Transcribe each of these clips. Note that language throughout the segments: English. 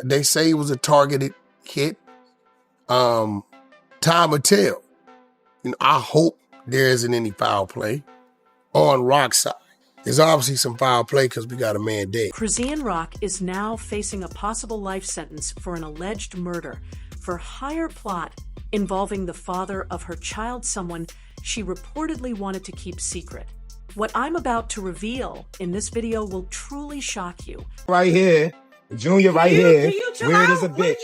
They say it was a targeted hit. Time will tell. I hope there isn't any foul play on Rock's side. There's obviously some foul play because we got a man dead. Chrisean Rock is now facing a possible life sentence for an alleged murder for hire plot involving the father of her child, someone she reportedly wanted to keep secret. What I'm about to reveal in this video will truly shock you. Right here, Junior right here, weird as a bitch.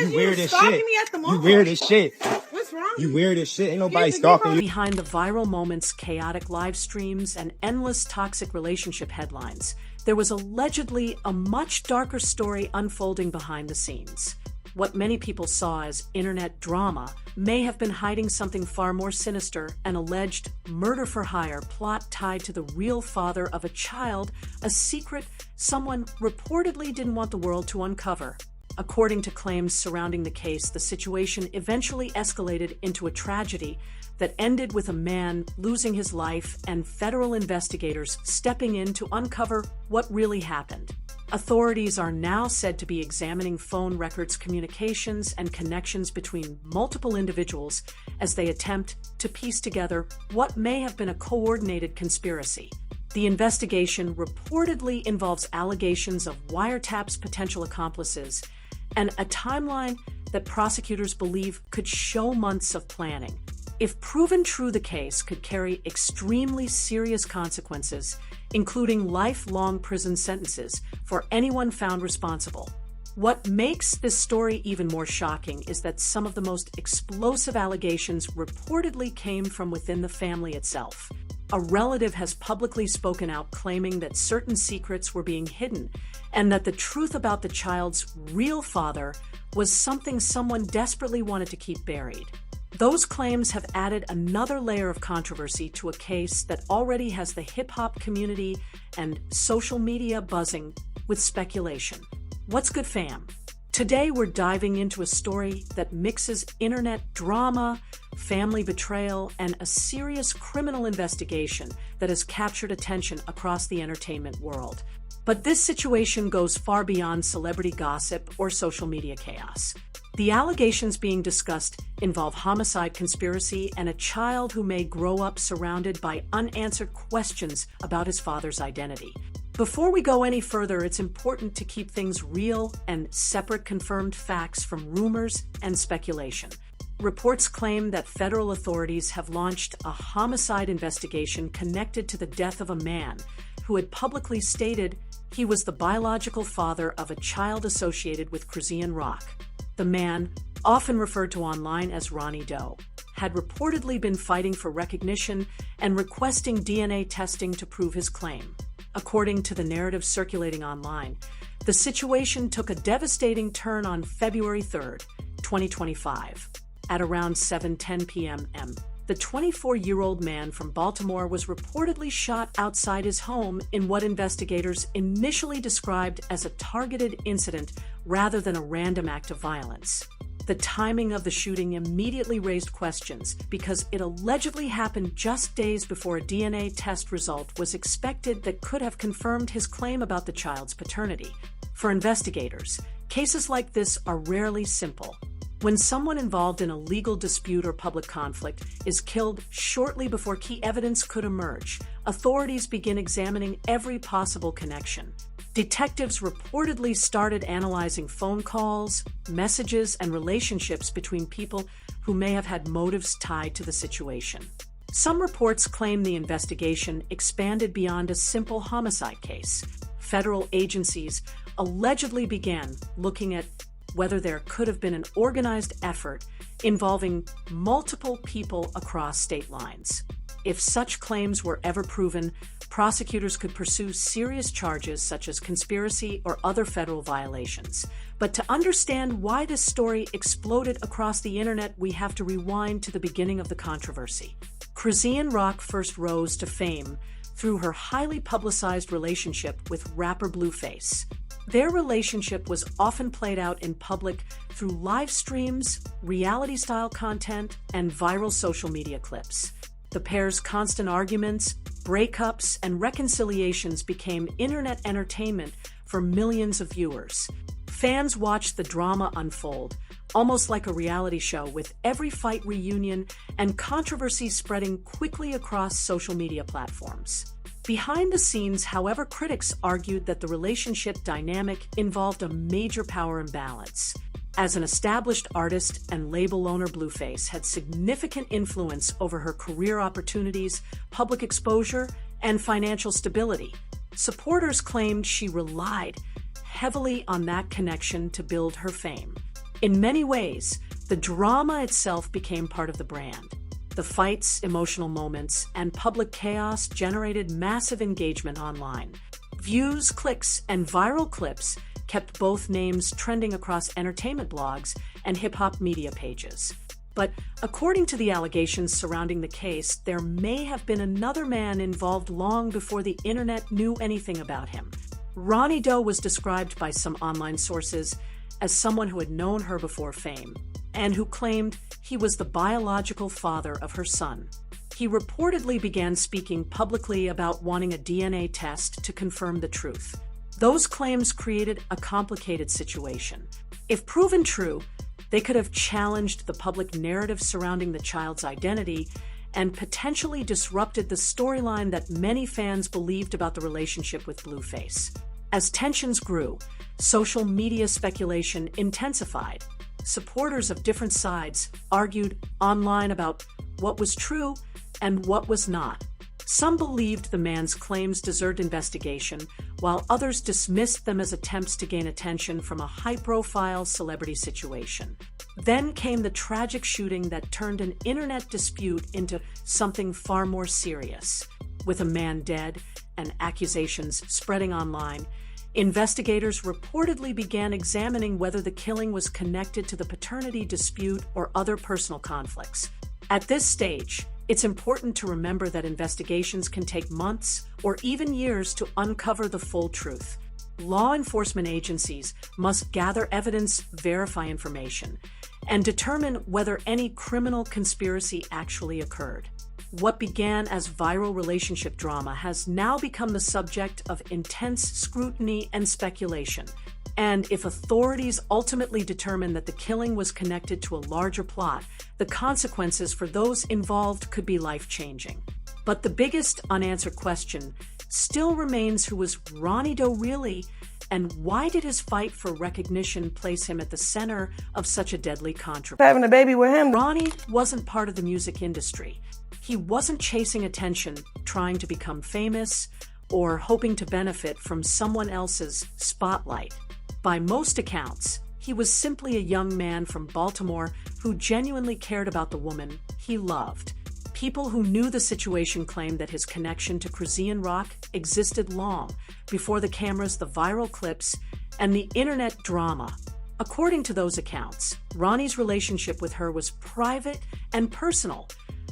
You weird as shit. You weird as shit. What's wrong? You weird as shit. Ain't nobody stalking you. Behind the viral moments, chaotic live streams, and endless toxic relationship headlines, there was allegedly a much darker story unfolding behind the scenes. What many people saw as internet drama may have been hiding something far more sinister, an alleged murder-for-hire plot tied to the real father of a child, a secret someone reportedly didn't want the world to uncover. According to claims surrounding the case, the situation eventually escalated into a tragedy that ended with a man losing his life and federal investigators stepping in to uncover what really happened. Authorities are now said to be examining phone records, communications, and connections between multiple individuals as they attempt to piece together what may have been a coordinated conspiracy. The investigation reportedly involves allegations of wiretaps, potential accomplices, and a timeline that prosecutors believe could show months of planning. If proven true, the case could carry extremely serious consequences, including lifelong prison sentences for anyone found responsible. What makes this story even more shocking is that some of the most explosive allegations reportedly came from within the family itself. A relative has publicly spoken out claiming that certain secrets were being hidden and that the truth about the child's real father was something someone desperately wanted to keep buried. Those claims have added another layer of controversy to a case that already has the hip-hop community and social media buzzing with speculation. What's good, fam? Today we're diving into a story that mixes internet drama, family betrayal, and a serious criminal investigation that has captured attention across the entertainment world. But this situation goes far beyond celebrity gossip or social media chaos. The allegations being discussed involve homicide, conspiracy, and a child who may grow up surrounded by unanswered questions about his father's identity. Before we go any further, it's important to keep things real and separate confirmed facts from rumors and speculation. Reports claim that federal authorities have launched a homicide investigation connected to the death of a man who had publicly stated he was the biological father of a child associated with Chrisean Rock. The man, often referred to online as Ronnie Doe, had reportedly been fighting for recognition and requesting DNA testing to prove his claim. According to the narrative circulating online, the situation took a devastating turn on February 3, 2025. At around 7:10 p.m. the 24-year-old man from Baltimore was reportedly shot outside his home in what investigators initially described as a targeted incident rather than a random act of violence. The timing of the shooting immediately raised questions because it allegedly happened just days before a DNA test result was expected that could have confirmed his claim about the child's paternity. For investigators, cases like this are rarely simple. When someone involved in a legal dispute or public conflict is killed shortly before key evidence could emerge, authorities begin examining every possible connection. Detectives reportedly started analyzing phone calls, messages, and relationships between people who may have had motives tied to the situation. Some reports claim the investigation expanded beyond a simple homicide case. Federal agencies allegedly began looking at whether there could have been an organized effort involving multiple people across state lines. If such claims were ever proven, prosecutors could pursue serious charges such as conspiracy or other federal violations. But to understand why this story exploded across the internet, we have to rewind to the beginning of the controversy. Chrisean Rock first rose to fame through her highly publicized relationship with rapper Blueface. Their relationship was often played out in public through live streams, reality-style content, and viral social media clips. The pair's constant arguments, breakups, and reconciliations became internet entertainment for millions of viewers. Fans watched the drama unfold, almost like a reality show, with every fight reunion and controversy spreading quickly across social media platforms. Behind the scenes, however, critics argued that the relationship dynamic involved a major power imbalance. As an established artist and label owner, Blueface had significant influence over her career opportunities, public exposure, and financial stability. Supporters claimed she relied heavily on that connection to build her fame. In many ways, the drama itself became part of the brand. The fights, emotional moments, and public chaos generated massive engagement online. Views, clicks, and viral clips kept both names trending across entertainment blogs and hip-hop media pages. But according to the allegations surrounding the case, there may have been another man involved long before the internet knew anything about him. Ronnie Doe was described by some online sources as someone who had known her before fame, and who claimed he was the biological father of her son. He reportedly began speaking publicly about wanting a DNA test to confirm the truth. Those claims created a complicated situation. If proven true, they could have challenged the public narrative surrounding the child's identity and potentially disrupted the storyline that many fans believed about the relationship with Blueface. As tensions grew, social media speculation intensified. Supporters of different sides argued online about what was true and what was not. Some believed the man's claims deserved investigation, while others dismissed them as attempts to gain attention from a high-profile celebrity situation. Then came the tragic shooting that turned an internet dispute into something far more serious. With a man dead and accusations spreading online, investigators reportedly began examining whether the killing was connected to the paternity dispute or other personal conflicts. At this stage, it's important to remember that investigations can take months or even years to uncover the full truth. Law enforcement agencies must gather evidence, verify information, and determine whether any criminal conspiracy actually occurred. What began as viral relationship drama has now become the subject of intense scrutiny and speculation. And if authorities ultimately determine that the killing was connected to a larger plot, the consequences for those involved could be life-changing. But the biggest unanswered question still remains: who was Ronnie Doe really, and why did his fight for recognition place him at the center of such a deadly controversy? Having a baby with him. Ronnie wasn't part of the music industry. He wasn't chasing attention, trying to become famous, or hoping to benefit from someone else's spotlight. By most accounts, he was simply a young man from Baltimore who genuinely cared about the woman he loved. People who knew the situation claimed that his connection to Chrisean Rock existed long before the cameras, the viral clips, and the internet drama. According to those accounts, Ronnie's relationship with her was private and personal,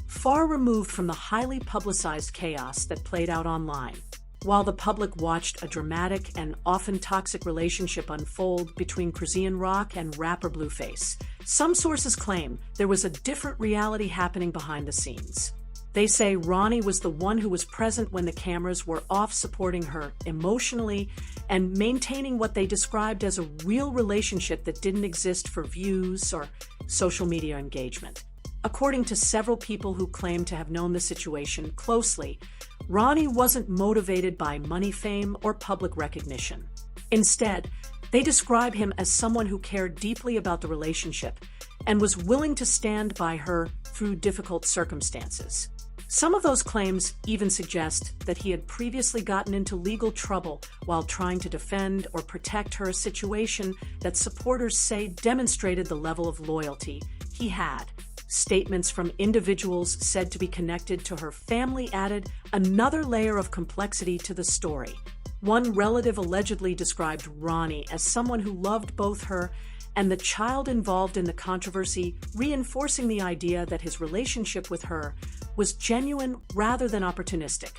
far removed from the highly publicized chaos that played out online. While the public watched a dramatic and often toxic relationship unfold between Chrisean Rock and rapper Blueface, some sources claim there was a different reality happening behind the scenes. They say Ronnie was the one who was present when the cameras were off, supporting her emotionally and maintaining what they described as a real relationship that didn't exist for views or social media engagement. According to several people who claim to have known the situation closely, Ronnie wasn't motivated by money, fame, or public recognition. Instead, they describe him as someone who cared deeply about the relationship and was willing to stand by her through difficult circumstances. Some of those claims even suggest that he had previously gotten into legal trouble while trying to defend or protect her, a situation that supporters say demonstrated the level of loyalty he had. Statements from individuals said to be connected to her family added another layer of complexity to the story. One relative allegedly described Ronnie as someone who loved both her and the child involved in the controversy, reinforcing the idea that his relationship with her was genuine rather than opportunistic.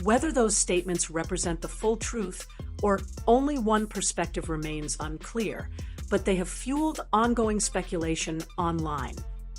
Whether those statements represent the full truth or only one perspective remains unclear, but they have fueled ongoing speculation online.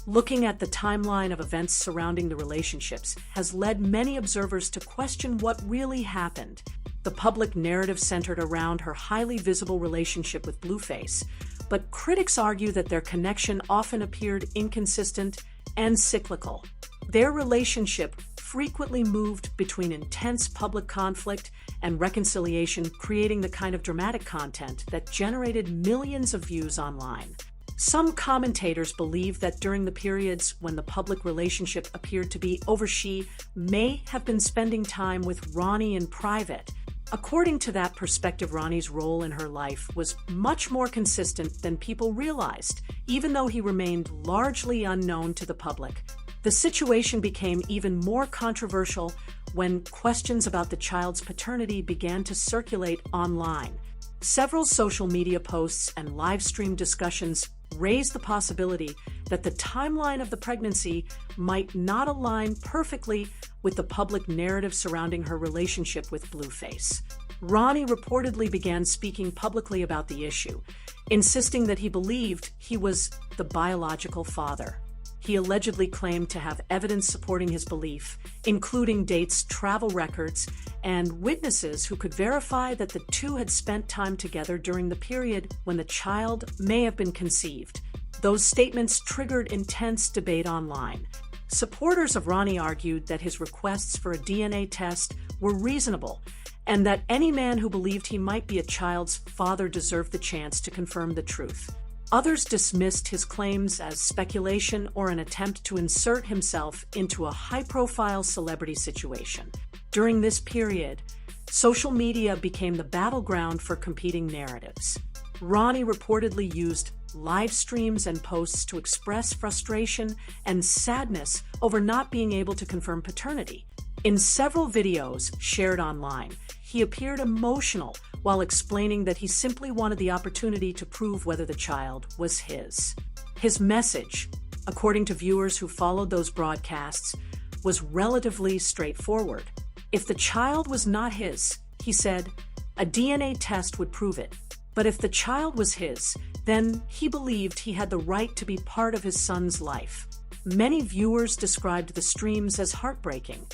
Looking at the timeline of events surrounding the relationships has led many observers to question what really happened. The public narrative centered around her highly visible relationship with Blueface, but critics argue that their connection often appeared inconsistent and cyclical. Their relationship frequently moved between intense public conflict and reconciliation, creating the kind of dramatic content that generated millions of views online. Some commentators believe that during the periods when the public relationship appeared to be over, she may have been spending time with Ronnie in private. According to that perspective, Ronnie's role in her life was much more consistent than people realized, even though he remained largely unknown to the public. The situation became even more controversial when questions about the child's paternity began to circulate online. Several social media posts and live stream discussions raised the possibility that the timeline of the pregnancy might not align perfectly with the public narrative surrounding her relationship with Blueface. Ronnie reportedly began speaking publicly about the issue, insisting that he believed he was the biological father. He allegedly claimed to have evidence supporting his belief, including dates, travel records, and witnesses who could verify that the two had spent time together during the period when the child may have been conceived. Those statements triggered intense debate online. Supporters of Ronnie argued that his requests for a DNA test were reasonable, and that any man who believed he might be a child's father deserved the chance to confirm the truth. Others dismissed his claims as speculation or an attempt to insert himself into a high-profile celebrity situation. During this period, social media became the battleground for competing narratives. Ronnie reportedly used live streams and posts to express frustration and sadness over not being able to confirm paternity. In several videos shared online, he appeared emotional while explaining that he simply wanted the opportunity to prove whether the child was his. His message, according to viewers who followed those broadcasts, was relatively straightforward. If the child was not his, he said, a DNA test would prove it. But if the child was his, then he believed he had the right to be part of his son's life. Many viewers described the streams as heartbreaking,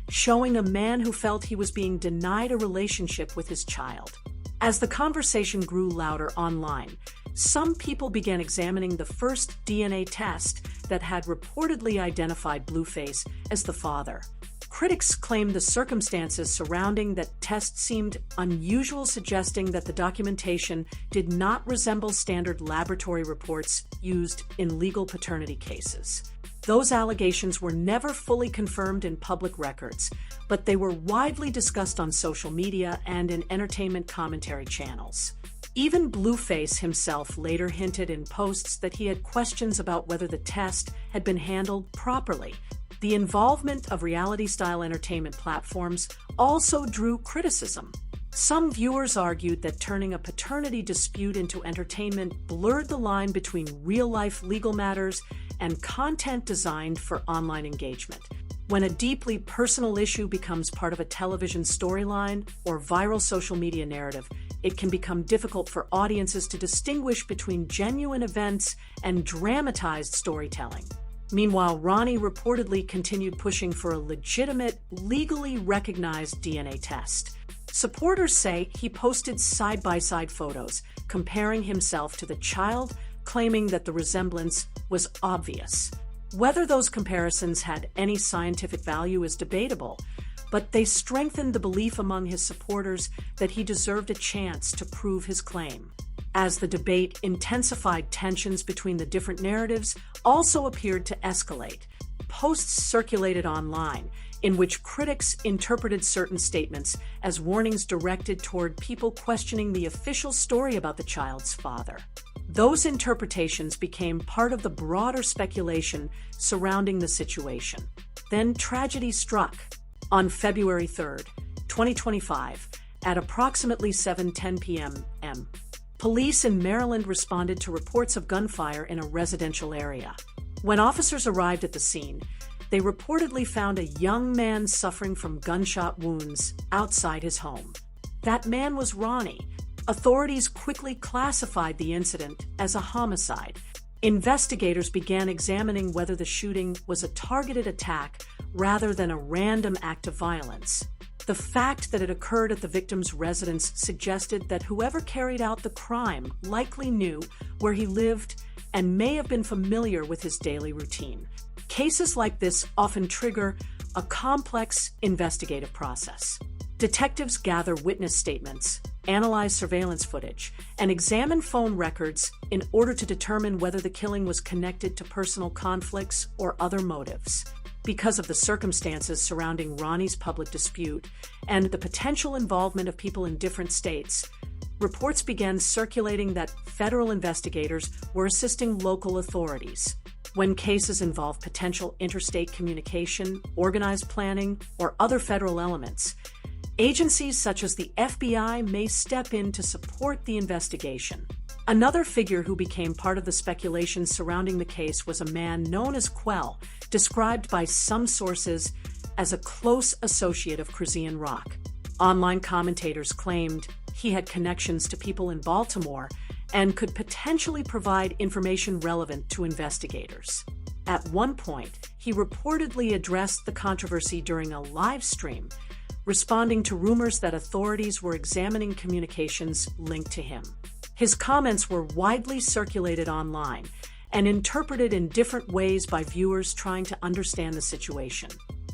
showing a man who felt he was being denied a relationship with his child. As the conversation grew louder online, some people began examining the first DNA test that had reportedly identified Blueface as the father. Critics claimed the circumstances surrounding that test seemed unusual, suggesting that the documentation did not resemble standard laboratory reports used in legal paternity cases. Those allegations were never fully confirmed in public records, but they were widely discussed on social media and in entertainment commentary channels. Even Blueface himself later hinted in posts that he had questions about whether the test had been handled properly. The involvement of reality-style entertainment platforms also drew criticism. Some viewers argued that turning a paternity dispute into entertainment blurred the line between real-life legal matters and content designed for online engagement. When a deeply personal issue becomes part of a television storyline or viral social media narrative, it can become difficult for audiences to distinguish between genuine events and dramatized storytelling. Meanwhile, Ronnie reportedly continued pushing for a legitimate, legally recognized DNA test. Supporters say he posted side-by-side photos comparing himself to the child, claiming that the resemblance was obvious. Whether those comparisons had any scientific value is debatable, but they strengthened the belief among his supporters that he deserved a chance to prove his claim. As the debate intensified, tensions between the different narratives also appeared to escalate. Posts circulated online in which critics interpreted certain statements as warnings directed toward people questioning the official story about the child's father. Those interpretations became part of the broader speculation surrounding the situation. Then tragedy struck. On February 3rd, 2025, at approximately 7:10 p.m. Police in Maryland responded to reports of gunfire in a residential area. When officers arrived at the scene, they reportedly found a young man suffering from gunshot wounds outside his home. That man was Ronnie. Authorities quickly classified the incident as a homicide. Investigators began examining whether the shooting was a targeted attack rather than a random act of violence. The fact that it occurred at the victim's residence suggested that whoever carried out the crime likely knew where he lived and may have been familiar with his daily routine. Cases like this often trigger a complex investigative process. Detectives gather witness statements, analyze surveillance footage, and examine phone records in order to determine whether the killing was connected to personal conflicts or other motives. Because of the circumstances surrounding Ronnie's public dispute and the potential involvement of people in different states, reports began circulating that federal investigators were assisting local authorities. When cases involve potential interstate communication, organized planning, or other federal elements, agencies such as the FBI may step in to support the investigation. Another figure who became part of the speculation surrounding the case was a man known as Quell, described by some sources as a close associate of Chrisean Rock. Online commentators claimed he had connections to people in Baltimore and could potentially provide information relevant to investigators. At one point, he reportedly addressed the controversy during a live stream, responding to rumors that authorities were examining communications linked to him. His comments were widely circulated online and interpreted in different ways by viewers trying to understand the situation.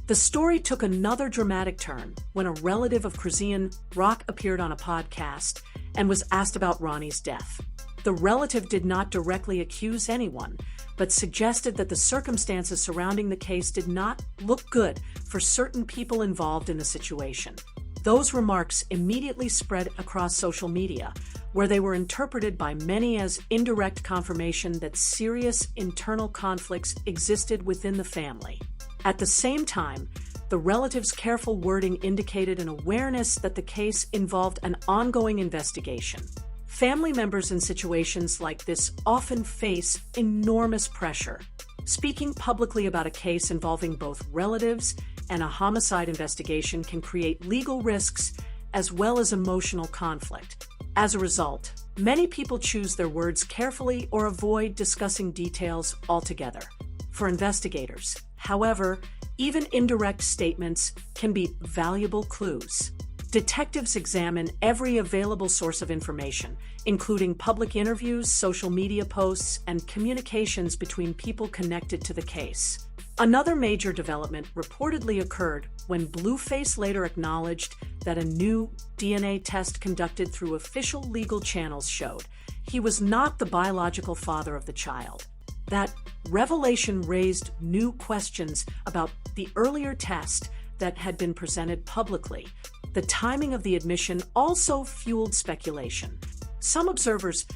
The story took another dramatic turn when a relative of Chrisean Rock appeared on a podcast and was asked about Ronnie's death. The relative did not directly accuse anyone, but suggested that the circumstances surrounding the case did not look good for certain people involved in the situation. Those remarks immediately spread across social media, where they were interpreted by many as indirect confirmation that serious internal conflicts existed within the family. At the same time, the relative's careful wording indicated an awareness that the case involved an ongoing investigation. Family members in situations like this often face enormous pressure. Speaking publicly about a case involving both relatives and a homicide investigation can create legal risks as well as emotional conflict. As a result, many people choose their words carefully or avoid discussing details altogether. For investigators, however, even indirect statements can be valuable clues. Detectives examine every available source of information, including public interviews, social media posts, and communications between people connected to the case. Another major development reportedly occurred when Blueface later acknowledged that a new DNA test conducted through official legal channels showed he was not the biological father of the child. That revelation raised new questions about the earlier test that had been presented publicly. The timing of the admission also fueled speculation. Some observers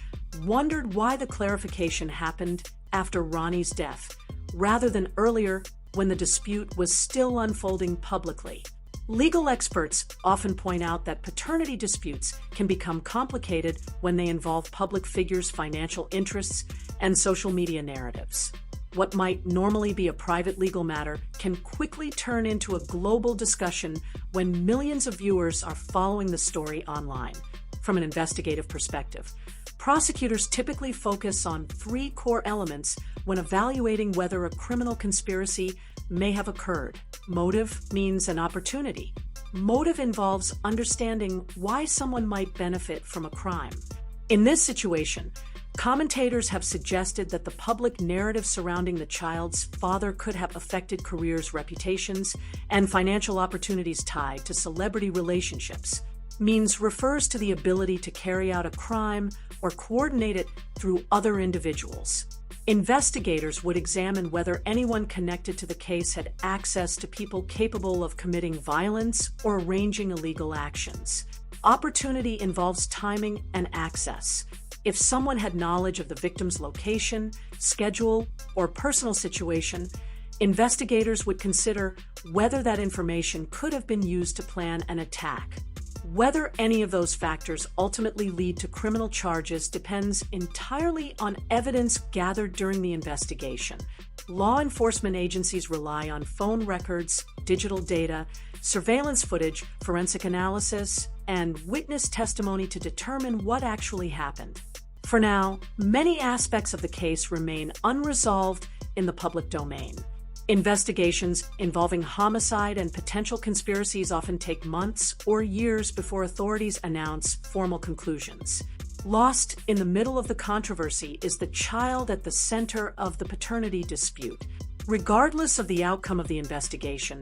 wondered why the clarification happened after Ronnie's death, rather than earlier when the dispute was still unfolding publicly. Legal experts often point out that paternity disputes can become complicated when they involve public figures' financial interests and social media narratives. What might normally be a private legal matter can quickly turn into a global discussion when millions of viewers are following the story online. From an investigative perspective, prosecutors typically focus on three core elements when evaluating whether a criminal conspiracy may have occurred. Motive, means, and opportunity. Motive involves understanding why someone might benefit from a crime. In this situation, commentators have suggested that the public narrative surrounding the child's father could have affected careers, reputations, and financial opportunities tied to celebrity relationships. Means refers to the ability to carry out a crime or coordinate it through other individuals. Investigators would examine whether anyone connected to the case had access to people capable of committing violence or arranging illegal actions. Opportunity involves timing and access. If someone had knowledge of the victim's location, schedule, or personal situation, investigators would consider whether that information could have been used to plan an attack. Whether any of those factors ultimately lead to criminal charges depends entirely on evidence gathered during the investigation. Law enforcement agencies rely on phone records, digital data, surveillance footage, forensic analysis, and witness testimony to determine what actually happened. For now, many aspects of the case remain unresolved in the public domain. Investigations involving homicide and potential conspiracies often take months or years before authorities announce formal conclusions. Lost in the middle of the controversy is the child at the center of the paternity dispute. Regardless of the outcome of the investigation,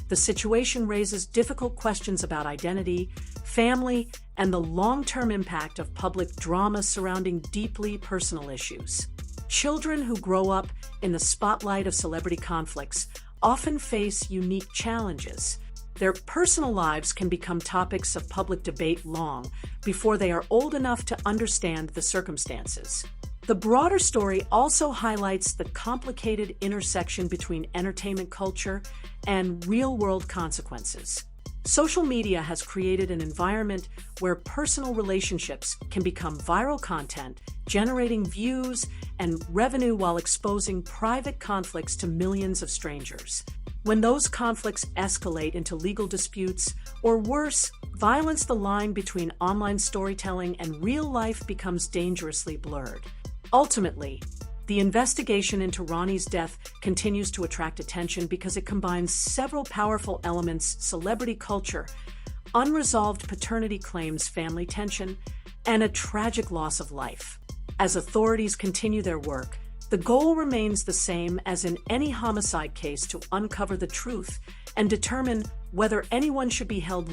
the situation raises difficult questions about identity, family, and the long-term impact of public drama surrounding deeply personal issues. Children who grow up in the spotlight of celebrity conflicts often face unique challenges. Their personal lives can become topics of public debate long before they are old enough to understand the circumstances. The broader story also highlights the complicated intersection between entertainment culture and real-world consequences. Social media has created an environment where personal relationships can become viral content, generating views and revenue while exposing private conflicts to millions of strangers. When those conflicts escalate into legal disputes, or worse, violence, the line between online storytelling and real life becomes dangerously blurred. Ultimately, the investigation into Ronnie's death continues to attract attention because it combines several powerful elements: celebrity culture, unresolved paternity claims, family tension, and a tragic loss of life. As authorities continue their work, the goal remains the same as in any homicide case: to uncover the truth and determine whether anyone should be held